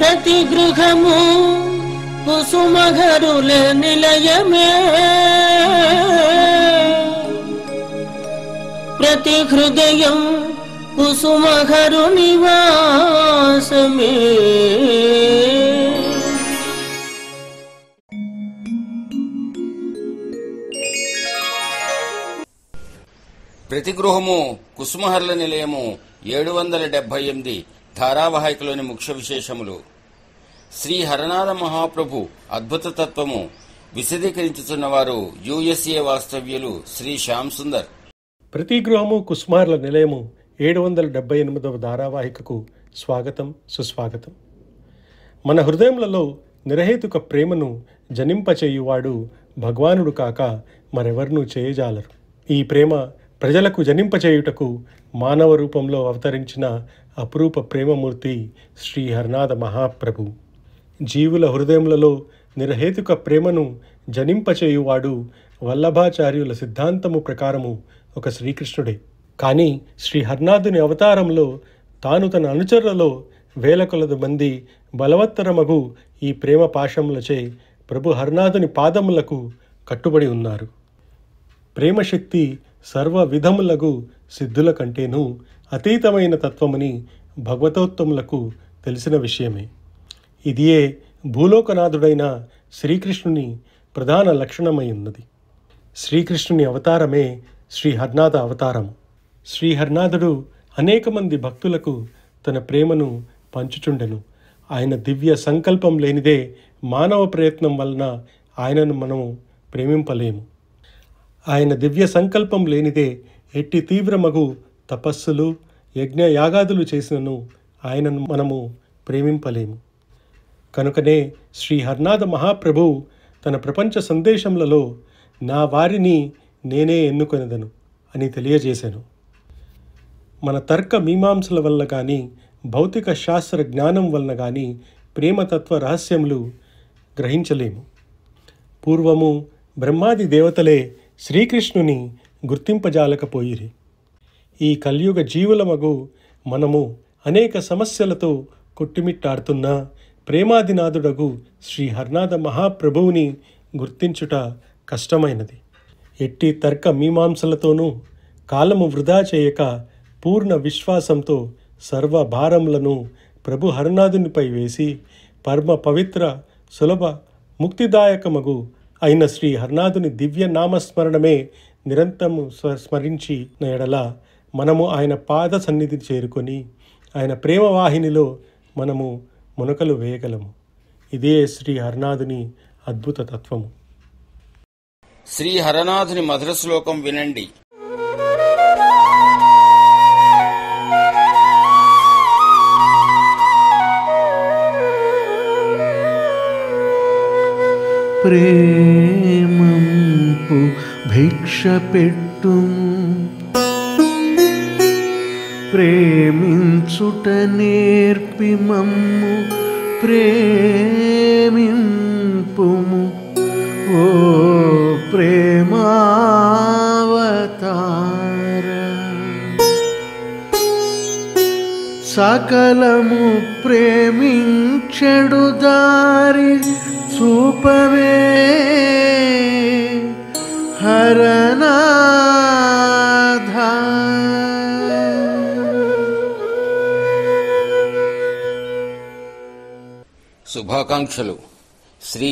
ప్రతి గృహము కుసుమహరుల నిలయమే, ప్రతి హృదయం కుసుమహరు నివాసమే. ప్రతి గృహము కుసుమహర్ల నిలయము 778 ధారావాహికలోని ముఖ్య విశేషములు. శ్రీ హరనాథ మహాప్రభు అద్భుత తత్వము విశదీకరించుతున్నవారు USA వాస్తవ్యులు శ్రీ శ్యామ్ సుందర్. ప్రతి గృహము కుసుమహర్ల నిలయము 778వ ధారావాహికకు స్వాగతం, సుస్వాగతం. మన హృదయములలో నిరహేతుక ప్రేమను జనింపచేయువాడు భగవానుడు కాక మరెవర్నూ చేయజాలరు. ఈ ప్రేమ ప్రజలకు జనింపచేయుటకు మానవ రూపంలో అవతరించిన అపురూప ప్రేమమూర్తి శ్రీ హరనాథ మహాప్రభు. జీవుల హృదయములలో నిరహేతుక ప్రేమను జనింపచేయువాడు వల్లభాచార్యుల సిద్ధాంతము ప్రకారము ఒక శ్రీకృష్ణుడే. కానీ శ్రీ హరనాథుని అవతారంలో తాను తన అనుచరులలో వేల కొలది మంది బలవత్తరమగు ఈ ప్రేమ పాశములచే ప్రభు హరనాథుని పాదములకు కట్టుబడి ఉన్నారు. ప్రేమశక్తి సర్వ విధములగు సిద్ధుల కంటేనూ అతీతమైన తత్వమని భగవతోత్తములకు తెలిసిన విషయమే. ఇదియే భూలోకనాథుడైన శ్రీకృష్ణుని ప్రధాన లక్షణమై ఉన్నది. శ్రీకృష్ణుని అవతారమే శ్రీ హరనాథ అవతారం. శ్రీ హరనాథుడు అనేక మంది భక్తులకు తన ప్రేమను పంచుచుండెను. ఆయన దివ్య సంకల్పం లేనిదే మానవ ప్రయత్నం వలన ఆయనను మనము ప్రేమింపలేము. ఆయన దివ్య సంకల్పం లేనిదే ఎట్టి తీవ్రమగు తపస్సులు, యజ్ఞ యాగాదులు చేసినను ఆయనను మనము ప్రేమింపలేము. కనుకనే శ్రీ హరనాథ మహాప్రభువు తన ప్రపంచ సందేశములలో నా వారిని నేనే ఎన్నుకొనెదను అని తెలియజేశాను. మన తర్క మీమాంసల వల్ల కానీ, భౌతిక శాస్త్ర జ్ఞానం వలన కానీ ప్రేమతత్వ రహస్యములు గ్రహించలేము. పూర్వము బ్రహ్మాది దేవతలే శ్రీకృష్ణుని గుర్తింపజాలకపోయిరి. ఈ కలియుగ జీవులమగు మనము అనేక సమస్యలతో కొట్టిమిట్టాడుతున్న ప్రేమాదినాథుడగు శ్రీ హరనాథ మహాప్రభువుని గుర్తించుట కష్టమైనది. ఎట్టి తర్క మీమాంసలతోనూ కాలము వృధా చేయక పూర్ణ విశ్వాసంతో సర్వ భారములను ప్రభు హరనాథునిపై వేసి పరమ పవిత్ర సులభ ముక్తిదాయకమగు అయిన శ్రీ హరనాథుని దివ్య నామస్మరణమే నిరంతరము స్మరించి ఎడల మనము ఆయన పాద సన్నిధిని చేరుకొని ఆయన ప్రేమవాహినిలో మనము మునకలు వేయగలము. ఇదే శ్రీ హరనాథుని అద్భుత తత్వము. శ్రీ హరనాథుని మధుర శ్లోకం వినండి. ప్రేమంపు భిక్ష పెట్టుము, ప్రేమించుట నేర్పి మమ్ము ప్రేమింపుము, ఓ ప్రేమావతార. సకలము ప్రేమించెడు దారి చూపవే హరనాథ. శుభాకాంక్షలు. శ్రీ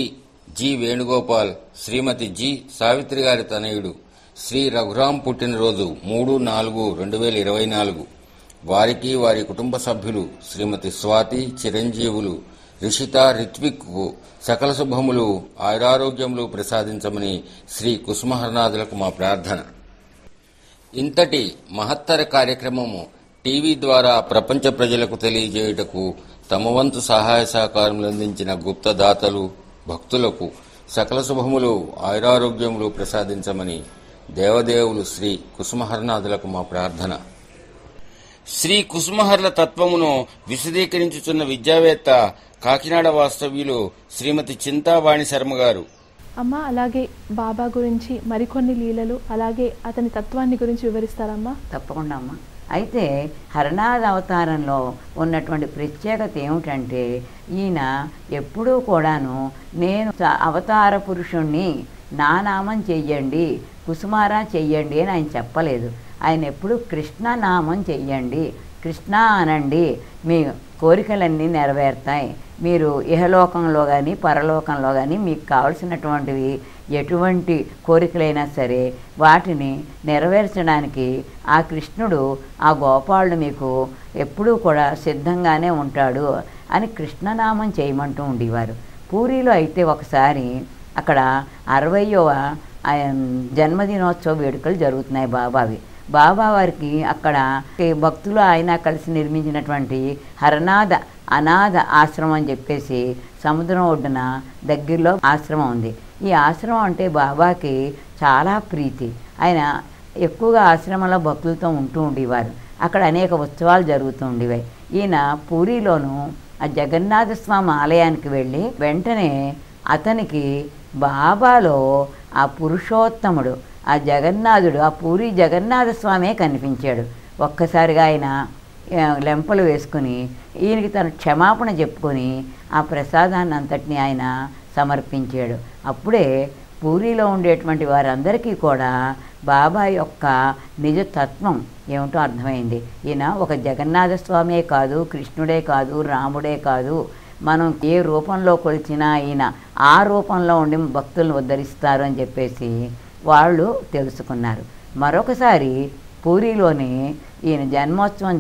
జి వేణుగోపాల్, శ్రీమతి జి సావిత్రి గారి తనయుడు శ్రీ రఘురాం పుట్టినరోజు 3/4/2024. వారికి, వారి కుటుంబ సభ్యులు శ్రీమతి స్వాతి, చిరంజీవులు రిషిత, రిత్విక్కు సకల శుభములు, ఆయురారోగ్యములు ప్రసాదించమని శ్రీ కుసుమహరనాథులకు మా ప్రార్థన. ఇంతటి మహత్తర కార్యక్రమము టీవీ ద్వారా ప్రపంచ ప్రజలకు తెలియజేయుటకు తమ వంతు సహాయ సహకారములు అందించిన గుప్తదాతలు, భక్తులకు సకల శుభములు, ఆయురారోగ్యములు ప్రసాదించమని దేవదేవులు శ్రీ కుసుమహరనాథులకు మా ప్రార్థన. శ్రీ కుసుమహర్ల తత్వమును విశదీకరించుచున్న విద్యావేత్త, కాకినాడ వాస్తవ్యులు శ్రీమతి చింతావాణి శర్మ గారు. అమ్మ, అలాగే బాబా గురించి మరికొన్ని లీలలు, అలాగే అతని తత్వాన్ని గురించి వివరిస్తారమ్మా? తప్పకుండా అమ్మ. అయితే హరనాథ అవతారంలో ఉన్నటువంటి ప్రత్యేకత ఏమిటంటే ఈయన ఎప్పుడూ కూడాను నేను అవతార పురుషుణ్ణి, నా నామం చెయ్యండి, కుసుమారా చెయ్యండి అని ఆయన చెప్పలేదు. ఆయన ఎప్పుడు కృష్ణ నామం చెయ్యండి, కృష్ణ అనండి, మీ కోరికలన్నీ నెరవేరుతాయి. మీరు ఇహలోకంలో కానీ పరలోకంలో కానీ మీకు కావలసినటువంటివి ఎటువంటి కోరికలైనా సరే వాటిని నెరవేర్చడానికి ఆ కృష్ణుడు, ఆ గోపాలుడు మీకు ఎప్పుడూ కూడా సిద్ధంగానే ఉంటాడు అని కృష్ణనామం చేయమంటూ ఉండేవారు. పూరిలో అయితే ఒకసారి అక్కడ 60వ జన్మదినోత్సవ వేడుకలు జరుగుతున్నాయి బాబావి. బాబా వారికి అక్కడ భక్తులు ఆయన కలిసి నిర్మించినటువంటి హరనాథ అనాథ ఆశ్రమం అని చెప్పేసి సముద్రం ఒడ్డున దగ్గరలో ఆశ్రమం ఉంది. ఈ ఆశ్రమం అంటే బాబాకి చాలా ప్రీతి. ఆయన ఎక్కువగా ఆశ్రమంలో భక్తులతో ఉంటూ ఉండేవారు. అక్కడ అనేక ఉత్సవాలు జరుగుతూ ఉండేవి. ఈయన పూరిలోను ఆ జగన్నాథ స్వామి ఆలయానికి వెళ్ళి వెంటనే అతనికి బాబాలో ఆ పురుషోత్తముడు, ఆ జగన్నాథుడు, ఆ పూరి జగన్నాథ స్వామే కనిపించాడు. ఒక్కసారిగా ఆయన లెంపలు వేసుకుని ఈయనకి తన క్షమాపణ చెప్పుకొని ఆ ప్రసాదాన్ని అంతటిని ఆయన సమర్పించాడు. అప్పుడే పూరిలో ఉండేటువంటి వారందరికీ కూడా బాబా యొక్క నిజతత్వం ఏమిటో అర్థమైంది. ఈయన ఒక జగన్నాథ స్వామే కాదు, కృష్ణుడే కాదు, రాముడే కాదు, మనం ఏ రూపంలో కొలిచినా ఈయన ఆ రూపంలో ఉండి భక్తులను ఉద్ధరిస్తారు అని చెప్పేసి వాళ్ళు తెలుసుకున్నారు. మరొకసారి పూరిలోని ఈయన జన్మోత్సవం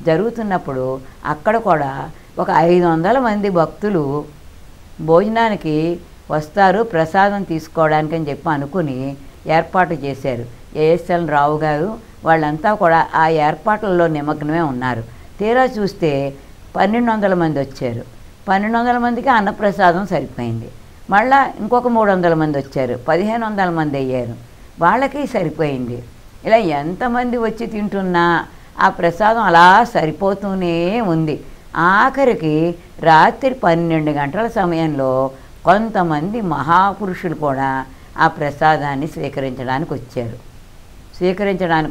జరుగుతున్నప్పుడు అక్కడ కూడా ఒక 500 మంది భక్తులు భోజనానికి వస్తారు, ప్రసాదం తీసుకోవడానికి అని చెప్పి అనుకుని ఏర్పాటు చేశారు. ఏఎస్ఎల్ రావు గారు వాళ్ళంతా కూడా ఆ ఏర్పాట్లలో నిమగ్నమే ఉన్నారు. తీరా చూస్తే 1200 మంది వచ్చారు. 1200 మందికి అన్నప్రసాదం సరిపోయింది. మళ్ళా ఇంకొక 300 మంది వచ్చారు, 1500 మంది అయ్యారు, వాళ్ళకి సరిపోయింది. ఇలా ఎంతమంది వచ్చి తింటున్నా ఆ ప్రసాదం అలా సరిపోతూనే ఉంది. ఆఖరికి రాత్రి 12 గంటల సమయంలో కొంతమంది మహాపురుషులు కూడా ఆ ప్రసాదాన్ని స్వీకరించడానికి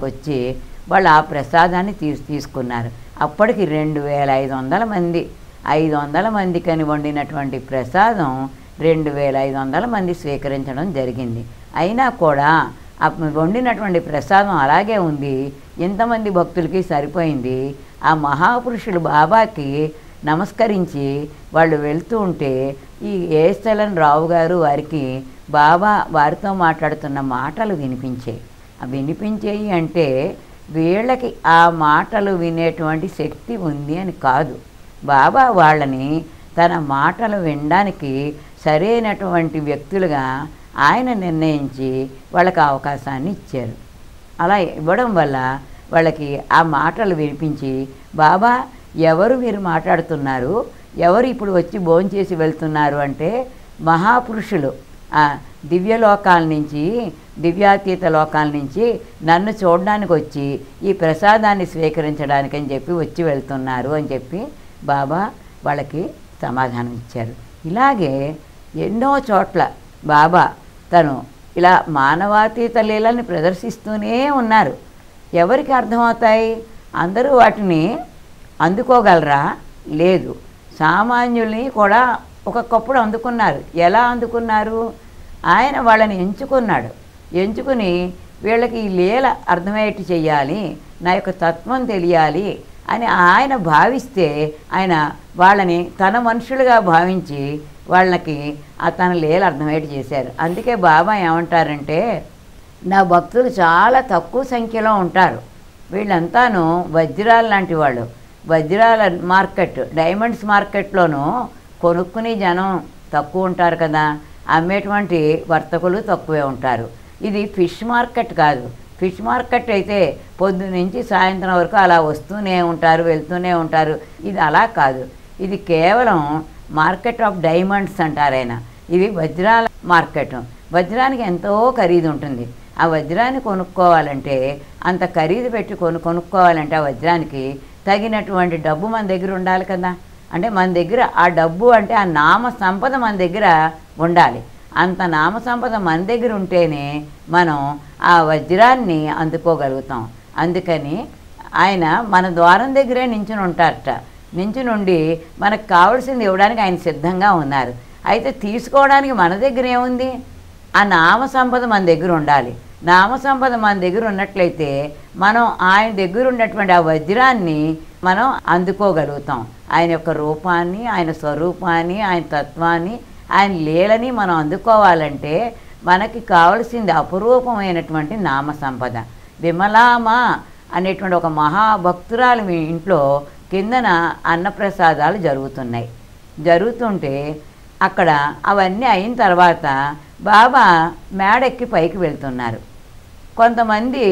వచ్చి వాళ్ళు ఆ ప్రసాదాన్ని తీసుకున్నారు. అప్పటికి 2500 మంది, 500 మందికని వండినటువంటి ప్రసాదం 2500 మంది స్వీకరించడం జరిగింది. అయినా కూడా వండినటువంటి ప్రసాదం అలాగే ఉంది, ఇంతమంది భక్తులకి సరిపోయింది. ఆ మహాపురుషులు బాబాకి నమస్కరించి వాళ్ళు వెళ్తూ ఉంటే ఈ ఏఎస్ఎల్ రావు గారు వారికి బాబా వారితో మాట్లాడుతున్న మాటలు వినిపించేయి అంటే వీళ్ళకి ఆ మాటలు వినేటువంటి శక్తి ఉంది అని కాదు, బాబా వాళ్ళని తన మాటలు వినడానికి సరైనటువంటి వ్యక్తులుగా ఆయన నిర్ణయించి వాళ్ళకి అవకాశాన్ని ఇచ్చారు. అలా ఇవ్వడం వల్ల వాళ్ళకి ఆ మాటలు వినిపించి బాబా ఎవరు మీరు మాట్లాడుతున్నారు, ఎవరు ఇప్పుడు వచ్చి భోంచేసి వెళ్తున్నారు అంటే మహాపురుషులు ఆ దివ్యలోకాల నుంచి, దివ్యాతీత లోకాల నుంచి నన్ను చూడడానికి వచ్చి ఈ ప్రసాదాన్ని స్వీకరించడానికి అని చెప్పి వచ్చి వెళ్తున్నారు అని చెప్పి బాబా వాళ్ళకి సమాధానం ఇచ్చారు. ఇలాగే ఎన్నో చోట్ల బాబా తను ఇలా మానవాతీత లీలని ప్రదర్శిస్తూనే ఉన్నారు. ఎవరికి అర్థమవుతాయి? అందరూ వాటిని అందుకోగలరా? లేదు. సామాన్యుల్ని కూడా ఒక్కొక్కప్పుడు అందుకున్నారు. ఎలా అందుకున్నారు? ఆయన వాళ్ళని ఎంచుకుని వీళ్ళకి ఈ లీల అర్థమయ్యేట్టు చెయ్యాలి, నా యొక్క తత్వం తెలియాలి అని ఆయన భావిస్తే ఆయన వాళ్ళని తన మనుషులుగా భావించి వాళ్ళకి తన లీల అర్థమయ్యేట్టు చేశారు. అందుకే బాబా ఏమంటారంటే, నా భక్తులు చాలా తక్కువ సంఖ్యలో ఉంటారు, వీళ్ళంతాను వజ్రాలు లాంటి వాళ్ళు. వజ్రాల మార్కెట్, డైమండ్స్ మార్కెట్లోనూ కొనుక్కుని జనం తక్కువ ఉంటారు కదా, అమ్మేటువంటి వర్తకులు తక్కువే ఉంటారు. ఇది ఫిష్ మార్కెట్ కాదు. ఫిష్ మార్కెట్ అయితే పొద్దు నుంచి సాయంత్రం వరకు అలా వస్తూనే ఉంటారు, వెళ్తూనే ఉంటారు. ఇది అలా కాదు. ఇది కేవలం మార్కెట్ ఆఫ్ డైమండ్స్ అంటారు ఆయన. ఇది వజ్రాల మార్కెట్. వజ్రానికి ఎంతో ఖరీదు ఉంటుంది. ఆ వజ్రాన్ని కొనుక్కోవాలంటే, అంత ఖరీదు పెట్టి కొనుక్కోవాలంటే ఆ వజ్రానికి తగినటువంటి డబ్బు మన దగ్గర ఉండాలి కదా. అంటే మన దగ్గర ఆ డబ్బు అంటే ఆ నామ సంపద మన దగ్గర ఉండాలి. అంత నామ సంపద మన దగ్గర ఉంటేనే మనం ఆ వజ్రాన్ని అందుకోగలుగుతాం. అందుకని ఆయన మన ద్వారం దగ్గరే నించుని ఉంటారట. నించునుండి మనకు కావలసింది ఇవ్వడానికి ఆయన సిద్ధంగా ఉన్నారు. అయితే తీసుకోవడానికి మన దగ్గర ఏముంది? ఆ నామ సంపద మన దగ్గర ఉండాలి. నామ సంపద మన దగ్గర ఉన్నట్లయితే మనం ఆయన దగ్గర ఉన్నటువంటి ఆ వజ్రాన్ని మనం అందుకోగలుగుతాం. ఆయన యొక్క రూపాన్ని, ఆయన స్వరూపాన్ని, ఆయన తత్వాన్ని, ఆయన లీలని మనం అందుకోవాలంటే మనకి కావలసింది అపురూపమైనటువంటి నామ సంపద. విమలామ అనేటువంటి ఒక మహాభక్తురాలు మీ ఇంట్లో కిందన అన్నప్రసాదాలు జరుగుతుంటే అక్కడ అవన్నీ అయిన తర్వాత బాబా మేడెక్కి పైకి వెళ్తున్నారు. కొంతమంది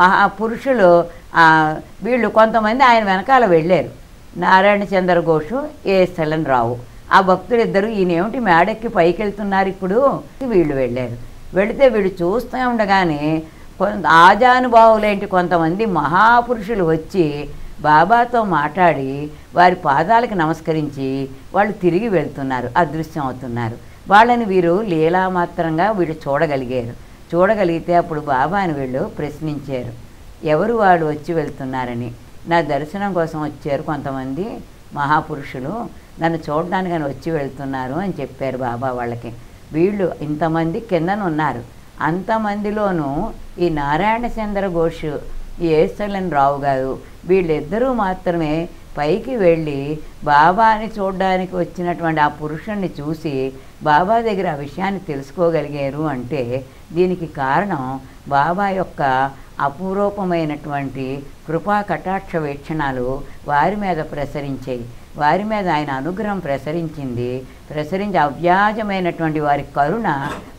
మహాపురుషులు వీళ్ళు కొంతమంది ఆయన వెనకాల వెళ్ళారు. నారాయణ చంద్ర ఘోషు, ఏఎస్ఎల్ఎన్ రావు. ఆ భక్తులిద్దరూ ఈయనేమిటి మేడెక్కి పైకి వెళ్తున్నారు ఇప్పుడు? వీళ్ళు వెళ్ళారు. వెళితే వీళ్ళు చూస్తూ ఉండగానే ఆజానుభావులేంటి కొంతమంది మహాపురుషులు వచ్చి బాబాతో మాట్లాడి వారి పాదాలకు నమస్కరించి వాళ్ళు తిరిగి వెళ్తున్నారు, అదృశ్యం అవుతున్నారు. వాళ్ళని వీరు లీలామాత్రంగా వీళ్ళు చూడగలిగితే అప్పుడు బాబాని వీళ్ళు ప్రశ్నించారు, ఎవరు వాళ్ళు వచ్చి వెళ్తున్నారని. నా దర్శనం కోసం వచ్చారు కొంతమంది మహాపురుషులు, నన్ను చూడడానికి వచ్చి వెళ్తున్నారు అని చెప్పారు బాబా వాళ్ళకి. వీళ్ళు ఇంతమంది కిందన ఉన్నారు. అంతమందిలోనూ ఈ నారాయణ చంద్ర ఘోష్, ఈ ఏఎస్ఎల్ఎన్ రావు గారు వీళ్ళిద్దరూ మాత్రమే పైకి వెళ్ళి బాబాని చూడడానికి వచ్చినటువంటి ఆ పురుషుణ్ణి చూసి బాబా దగ్గర ఆ విషయాన్ని తెలుసుకోగలిగారు. అంటే దీనికి కారణం బాబా యొక్క అపురూపమైనటువంటి కృపా కటాక్ష వీక్షణాలు వారి మీద ప్రసరించాయి. వారి మీద ఆయన అనుగ్రహం ప్రసరించి అవ్యాజమైనటువంటి వారి కరుణ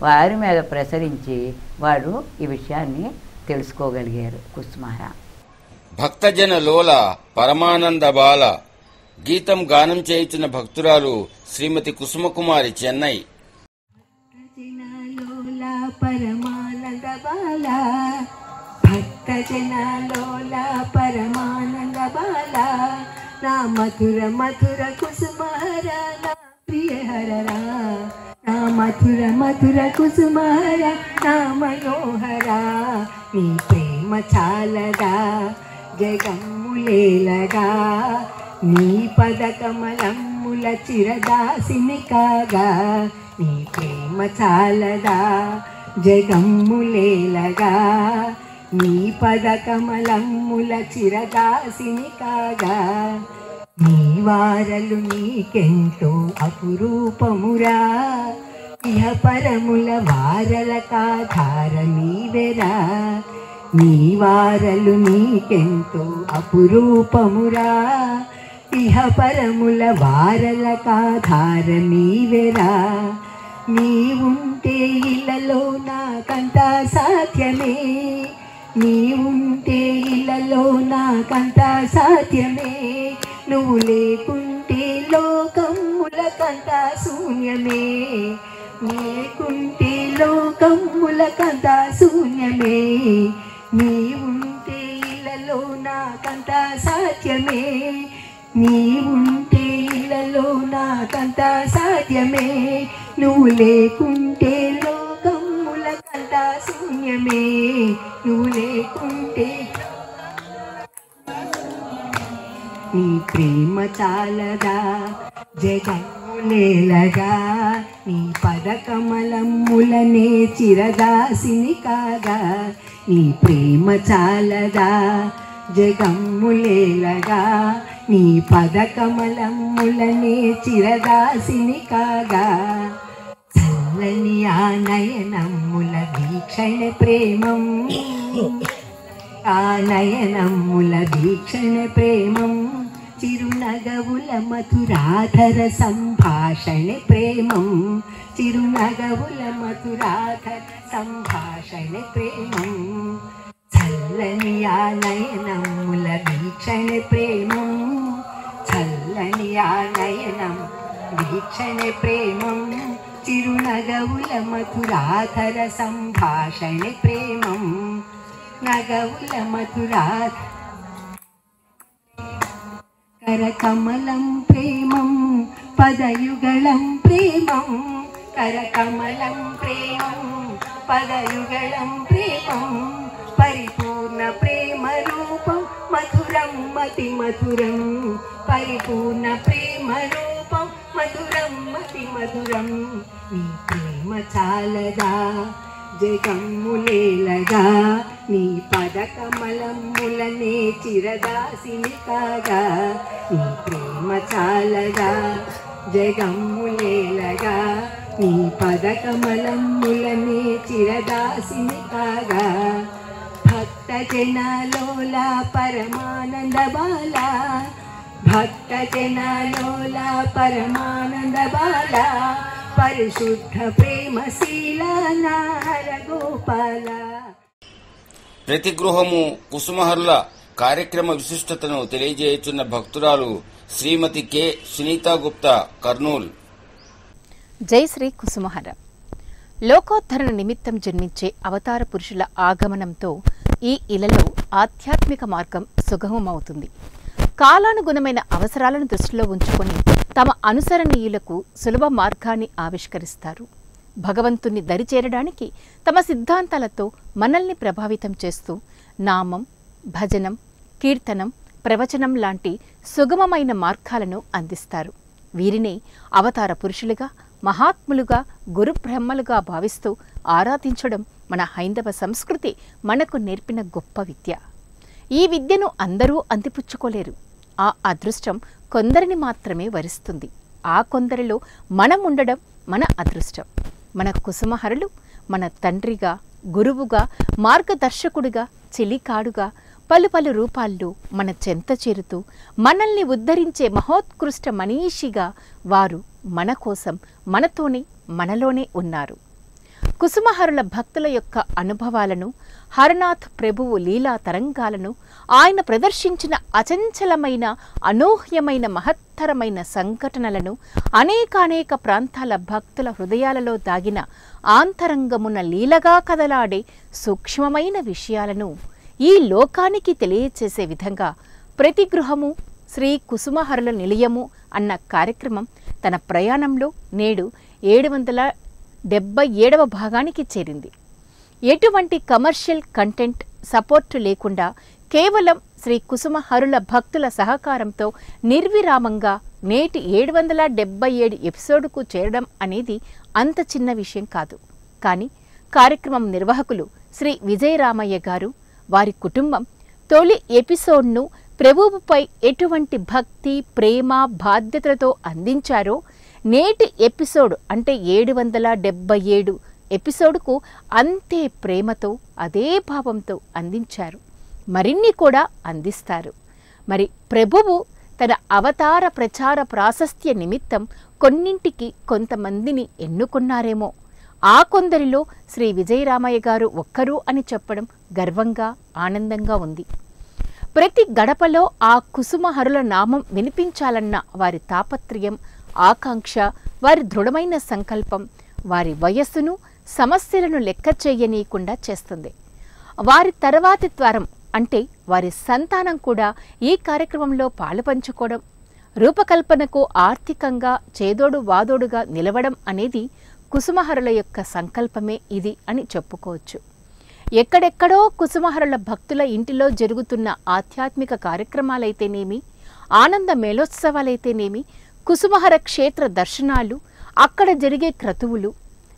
వారి మీద ప్రసరించి వారు ఈ విషయాన్ని తెలుసుకోగలిగారు. కుసుమహరా భక్తజన లోల పరమానంద బాల గీతం గానం చేయుచున్న భక్తురాలు శ్రీమతి కుసుమకుమారి, చెన్నై. పరమానంద బాల భక్తజనాలోల పరమానంద బాల నా మధుర మధుర కుసుమహర నా ప్రియహరరా నా మధుర మధుర కుసుమహర నా మనోహరా నీ ప్రేమ చాలదా జగమ్ములేలగా నీ పద కమలమ్ముల చిరదాసిని కాగా నీ ప్రేమ చాలదా జగమ్ములేలగా నీ పద కమలమ్ముల చిరదాసిని కాగా నీ వారలు నీకెంతో అపురూపమురా ఇహ పరముల వారల కాధార నీవెరా నీ వారలు నీకెంతో అపురూపమురా ఇహ పరముల వారల కాధార నీవెరా నీవుంటే ఇళ్ళలో నాకంతా సాధ్యమే నీవుంటే ఇళ్ళలో నాకంతా సాధ్యమే నువ్వు లేకుంటే లోకములకంతా శూన్యమే నీకుంటే లోకములకంతా శూన్యమే నీవుంటే ఇళ్ళలో నాకంతా సాధ్యమే నీవుంటే ఇళ్ళలో నాకంతా సాధ్యమే నువ్వు లేకుంటే లోకములకంతా శూన్యమే నువ్వు లేకుంటే నీ ప్రేమ చాలదా జగములేలగా నీ పదకమలమ్ములనే చిరదాసిని కాగా నీ ప్రేమ చాలదా జగమ్ములేలగా నీ పదకమలమ్ములనే చిరదాసిని కాగా చల్లని ఆ నయనమ్ముల వీక్షణ ప్రేమం ఆ నయనమ్ముల వీక్షణ ప్రేమం చిరునగవుల మధురాధర సంభాషణ ప్రేమం చిరునగవుల మధురాధర సంభాషణ ప్రేమం చల్లని ఆ నయనమ్ముల వీక్షణ ప్రేమం చల్లని ఆ నయనం వీక్షణ ప్రేమం చిరునగవుల మధురాధర సంభాషణ ప్రేమం నగవుల మధురాధ కరకమలం ప్రేమం పదయుగళం ప్రేమం కరకమలం ప్రేమం పదయుగళం ప్రేమం పరిపూర్ణ ప్రేమ రూపం మధుర అతి మధురం పరిపూర్ణ ప్రేమ రూపం మధురం అతి మధురం నీ ప్రేమ చాలదా జగమ్ములేలగా నీ పదకమలములనే చిరదాసిని కాగా నీ ప్రేమ చాలగా జగమ్ములేలగా నీ పదకమలములనే చిరదాసిని కాగా భక్త జనలోల పరమానంద బాల భక్త జనలోల పరమానంద బాల పరిశుద్ధ ప్రేమశీల నాహర గోపాల. ప్రతి గృహము కుసుమహరుల కార్యక్రమ విశిష్టతను తెలియజేయుచున్న భక్తురాలు శ్రీమతి కె సునీతా గుప్తా, కర్నూల్. జై శ్రీ కుసుమహర. లోకోద్ధరణ నిమిత్తం జన్మించే అవతార పురుషుల ఆగమనంతో ఈ ఇలలో ఆధ్యాత్మిక మార్గం సుగమమవుతుంది. కాలానుగుణమైన అవసరాలను దృష్టిలో ఉంచుకొని తమ అనుసరణీయులకు సులభ మార్గాన్ని ఆవిష్కరిస్తారు. భగవంతుణ్ణి దరిచేరడానికి తమ సిద్ధాంతాలతో మనల్ని ప్రభావితం చేస్తూ నామం, భజనం, కీర్తనం, ప్రవచనం లాంటి సుగమమైన మార్గాలను అందిస్తారు. వీరినే అవతార పురుషులుగా, మహాత్ములుగా, గురుబ్రహ్మలుగా భావిస్తూ ఆరాధించడం మన హైందవ సంస్కృతి మనకు నేర్పిన గొప్ప విద్య. ఈ విద్యను అందరూ అందిపుచ్చుకోలేరు. ఆ అదృష్టం కొందరిని మాత్రమే వరిస్తుంది. ఆ కొందరిలో మనం ఉండడం మన అదృష్టం. మన కుసుమహరులు మన తండ్రిగా, గురువుగా, మార్గదర్శకుడిగా, చెలికాడుగా పలు పలు రూపాల్లో మన చెంత చేరుతూ మనల్ని ఉద్ధరించే మహోత్కృష్ట మనీషిగా వారు మన కోసం, మనతోనే, మనలోనే ఉన్నారు. కుసుమహరుల భక్తుల యొక్క అనుభవాలను, హరనాథ్ ప్రభువు లీలా తరంగాలను, ఆయన ప్రదర్శించిన అచంచలమైన, అనూహ్యమైన, మహత్తరమైన సంఘటనలను, అనేకానేక ప్రాంతాల భక్తుల హృదయాలలో దాగిన ఆంతరంగమున లీలగా కదలాడే సూక్ష్మమైన విషయాలను ఈ లోకానికి తెలియచేసే విధంగా ప్రతి గృహము శ్రీ కుసుమహరుల నిలయము అన్న కార్యక్రమం తన ప్రయాణంలో నేడు 777వ భాగానికి చేరింది. ఎటువంటి కమర్షియల్ కంటెంట్ సపోర్టు లేకుండా కేవలం శ్రీ కుసుమహరుల భక్తుల సహకారంతో నిర్విరామంగా నేటి 777 ఎపిసోడుకు చేరడం అనేది అంత చిన్న విషయం కాదు. కానీ కార్యక్రమం నిర్వాహకులు శ్రీ విజయరామయ్య గారు, వారి కుటుంబం తొలి ఎపిసోడ్ను ప్రభువుపై ఎటువంటి భక్తి, ప్రేమ, బాధ్యతలతో అందించారో నేటి ఎపిసోడ్ అంటే 777 ఎపిసోడ్కు అంతే ప్రేమతో, అదే భావంతో అందించారు. మరిన్ని కూడా అందిస్తారు. మరి ప్రభువు తన అవతార ప్రచార ప్రాశస్త్య నిమిత్తం కొన్నింటికి కొంతమందిని ఎన్నుకున్నారేమో. ఆ కొందరిలో శ్రీ విజయరామయ్య గారు ఒక్కరు అని చెప్పడం గర్వంగా, ఆనందంగా ఉంది. ప్రతి గడపలో ఆ కుసుమహరుల నామం వినిపించాలన్న వారి తాపత్రయం, ఆకాంక్ష, వారి దృఢమైన సంకల్పం వారి వయస్సును, సమస్యలను లెక్క చేయనీయకుండా చేస్తుంది. వారి తర్వాతి తరం అంటే వారి సంతానం కూడా ఈ కార్యక్రమంలో పాలుపంచుకోవడం, రూపకల్పనకు ఆర్థికంగా చేదోడు వాదోడుగా నిలవడం అనేది కుసుమహరుల యొక్క సంకల్పమే ఇది అని చెప్పుకోవచ్చు. ఎక్కడెక్కడో కుసుమహరుల భక్తుల ఇంటిలో జరుగుతున్న ఆధ్యాత్మిక కార్యక్రమాలైతేనేమి, ఆనంద మేళోత్సవాలైతేనేమి, కుసుమహర క్షేత్ర దర్శనాలు, అక్కడ జరిగే క్రతువులు,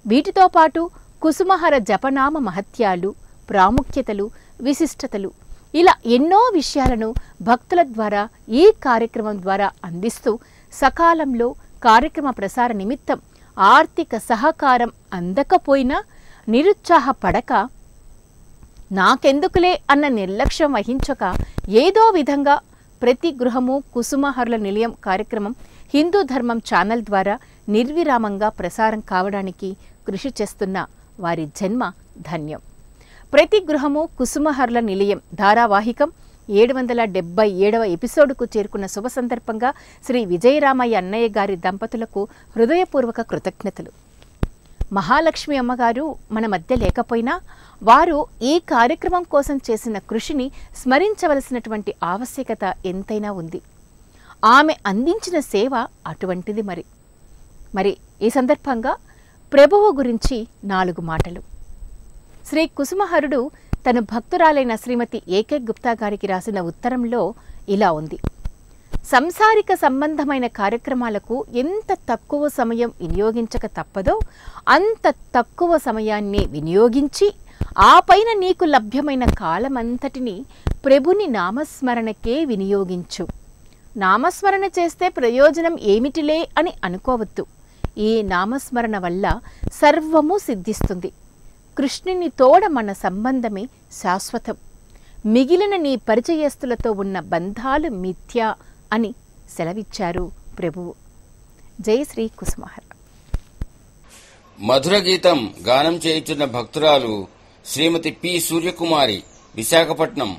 వీటితో పాటు కుసుమహర జపనామ మహత్యాలు, ప్రాముఖ్యతలు, విశిష్టతలు, ఇలా ఎన్నో విషయాలను భక్తుల ద్వారా ఈ కార్యక్రమం ద్వారా అందిస్తూ సకాలంలో కార్యక్రమ ప్రసార నిమిత్తం ఆర్థిక సహకారం అందకపోయినా నిరుత్సాహపడక, నాకెందుకులే అన్న నిర్లక్ష్యం వహించక ఏదో విధంగా ప్రతి గృహము కుసుమహరుల నిలయం కార్యక్రమం హిందూ ధర్మం ఛానల్ ద్వారా నిర్విరామంగా ప్రసారం కావడానికి కృషి చేస్తున్న వారి జన్మ ధన్యం. ప్రతి గృహము కుసుమహరుల నిలయం ధారావాహికం 777వ ఎపిసోడుకు చేరుకున్న శుభ సందర్భంగా శ్రీ విజయరామయ్య అన్నయ్య గారి దంపతులకు హృదయపూర్వక కృతజ్ఞతలు. మహాలక్ష్మి అమ్మగారు మన మధ్య లేకపోయినా వారు ఈ కార్యక్రమం కోసం చేసిన కృషిని స్మరించవలసినటువంటి ఆవశ్యకత ఎంతైనా ఉంది. ఆమె అందించిన సేవ అటువంటిది. మరి ఈ సందర్భంగా ప్రభువు గురించి 4 మాటలు. శ్రీ కుసుమహరుడు తన భక్తురాలైన శ్రీమతి ఏకే గుప్తా గారికి రాసిన ఉత్తరంలో ఇలా ఉంది. సంసారిక సంబంధమైన కార్యక్రమాలకు ఎంత తక్కువ సమయం వినియోగించక తప్పదో అంత తక్కువ సమయాన్ని వినియోగించి ఆ పైన నీకు లభ్యమైన కాలమంతటిని ప్రభుని నామస్మరణకే వినియోగించు. నామస్మరణ చేస్తే ప్రయోజనం ఏమిటిలే అని అనుకోవద్దు. ఈ నామస్మరణ వల్ల సర్వము సిద్ధిస్తుంది. కృష్ణుని తోడ మన సంబంధమే శాశ్వతం. మిగిలిన నీ పరిచయస్తులతో ఉన్న బంధాలు మిథ్యా అని సెలవిచ్చారు ప్రభువు. జై శ్రీ కుసుమహర. మధుర గీతం గానం చేయుచున్న భక్తురాలు శ్రీమతి పి సూర్యకుమారి, విశాఖపట్నం.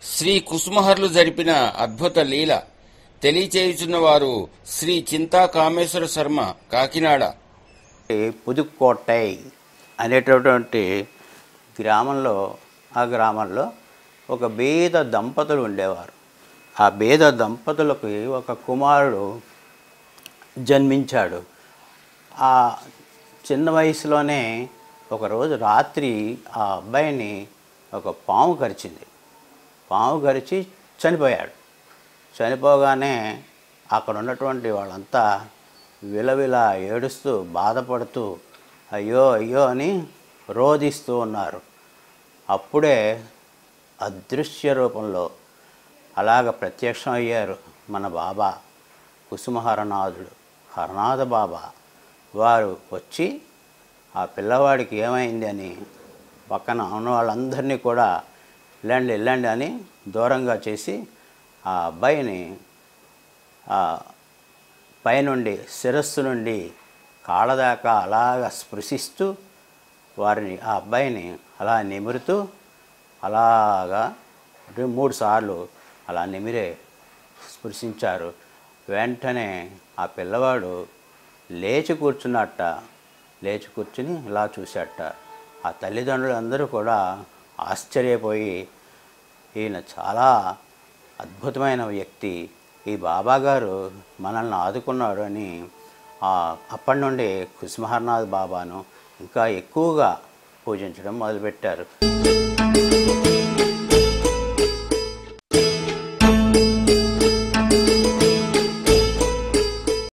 శ్రీ కుసుమహర్లు జరిపిన అద్భుత లీల తెలియచేయుచున్నవారు శ్రీ చింతా కామేశ్వర శర్మ, కాకినాడ. పుదుక్కోటై అనేటటువంటి గ్రామంలో ఒక బీద దంపతులు ఉండేవారు. ఆ బీద దంపతులకు ఒక కుమారుడు జన్మించాడు. ఆ చిన్న వయసులోనే ఒకరోజు రాత్రి ఆ అబ్బాయిని ఒక పాము కరిచింది. పాము కరిచి చనిపోయాడు. చనిపోగానే అక్కడ ఉన్నటువంటి వాళ్ళంతా విలవిలా ఏడుస్తూ బాధపడుతూ అయ్యో అయ్యో అని రోధిస్తూ ఉన్నారు. అప్పుడే అదృశ్య రూపంలో అలాగ ప్రత్యక్షం అయ్యారు మన బాబా కుసుమహరనాథుడు, హరనాథ బాబా. వారు వచ్చి ఆ పిల్లవాడికి ఏమైంది అని పక్కన ఉన్న వాళ్ళందరినీ కూడా వెళ్ళండి అని దూరంగా చేసి ఆ అబ్బాయిని పైనుండి శిరస్సు నుండి కాళ్ళ దాకా అలాగా స్పృశిస్తూ వారిని ఆ అబ్బాయిని అలా నిమురుతూ అలాగా 3 సార్లు అలా నిమిరే స్పృశించారు. వెంటనే ఆ పిల్లవాడు లేచి కూర్చుని ఇలా చూశాట. ఆ తల్లిదండ్రులందరూ కూడా ఆశ్చర్యపోయి ఈయన చాలా అద్భుతమైన వ్యక్తి, ఈ బాబాగారు మనల్ని ఆదుకున్నాడు అని అప్పటి నుండి కుసుమహరనాథ్ బాబాను ఇంకా ఎక్కువగా పూజించడం మొదలుపెట్టారు.